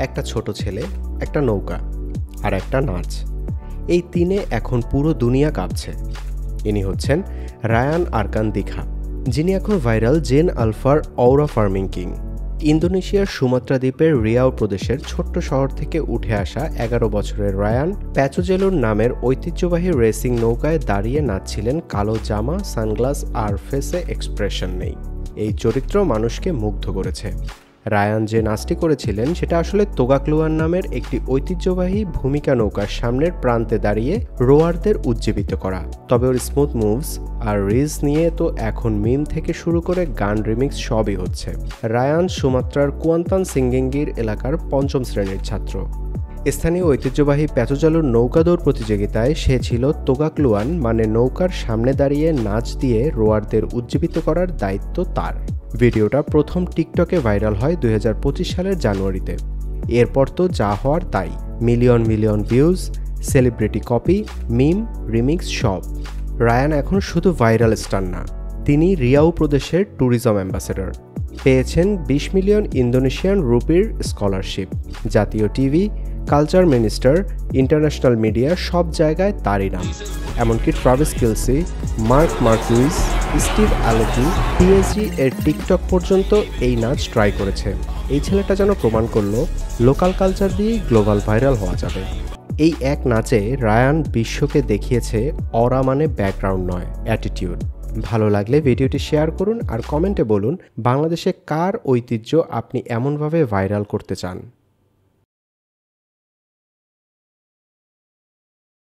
একটা ছোট ছেলে, একটা নৌকা আর একটা নাচ, এই তিনে এখন পুরো দুনিয়া কাঁপছে। ইনি হচ্ছেন রায়ান আরকান দিঘা, যিনি এখন ভাইরাল জেন আলফার অওরা ফার্মিং কিং। ইন্দোনেশিয়ার সুমাত্রা দ্বীপের রিয়াও প্রদেশের ছোট্ট শহর থেকে উঠে আসা 11 বছরের রায়ান প্যাচোজেলোর নামের ঐতিহ্যবাহী রেসিং নৌকায় দাঁড়িয়ে নাচছিলেন কালো জামা, সানগ্লাস আর ফেসে এক্সপ্রেশন নেই। এই চরিত্র মানুষকে মুগ্ধ করেছে। রায়ান যে নাচটি করেছিলেন সেটা আসলে তোগাক্লুয়ান নামের একটি ঐতিহ্যবাহী ভূমিকা নৌকার সামনের প্রান্তে দাঁড়িয়ে রোয়ারদের উজ্জীবিত করা। তবে ওর স্মুথ মুভস আর রিলস নিয়ে তো এখন মিম থেকে শুরু করে গান রিমিক্স সবই হচ্ছে। রায়ান সুমাত্রার কুয়ান্তান সিঙ্গেঙ্গির এলাকার 5ম শ্রেণীর ছাত্র। স্থানীয় ঐতিহ্যবাহী প্যাচোজালোর নৌকা দৌড় প্রতিযোগিতায় সে ছিল তোগাক্লুয়ান, মানে নৌকার সামনে দাঁড়িয়ে নাচ দিয়ে রোয়ারদের উজ্জীবিত করার দায়িত্ব তার। ভিডিওটা প্রথম টিকটকে ভাইরাল হয় 2025 সালের জানুয়ারিতে। এরপর তো যা হওয়ার তাই, million million views, celebrity copy, meme, remix সব। রায়ান এখন শুধু ভাইরাল স্টার না, তিনি রিয়াও প্রদেশের ট্যুরিজম অ্যাম্বাসেডর। পেয়েছেন 20 মিলিয়ন ইন্দোনেশিয়ান রুপির স্কলারশিপ। জাতীয় TV, culture minister, international media সব জায়গায় তারই নাম। এমনকি Travis Kelce, Mark Marquez, Steve Aoki, PSG এর টিকটক পর্যন্ত এই নাচ ট্রাই করেছে। এই ছেলেটা যেন প্রমাণ করলো লোকাল কালচার দিয়েই গ্লোবাল ভাইরাল হওয়া যাবে। এই এক নাচে রায়ান বিশ্বকে দেখিয়েছে অরা মানে ব্যাকগ্রাউন্ড নয়, অ্যাটিটিউড। ভালো লাগলে ভিডিওটি শেয়ার করুন আর কমেন্টে বলুন বাংলাদেশে কার ঐতিহ্য আপনি এমনভাবে ভাইরাল করতে চান।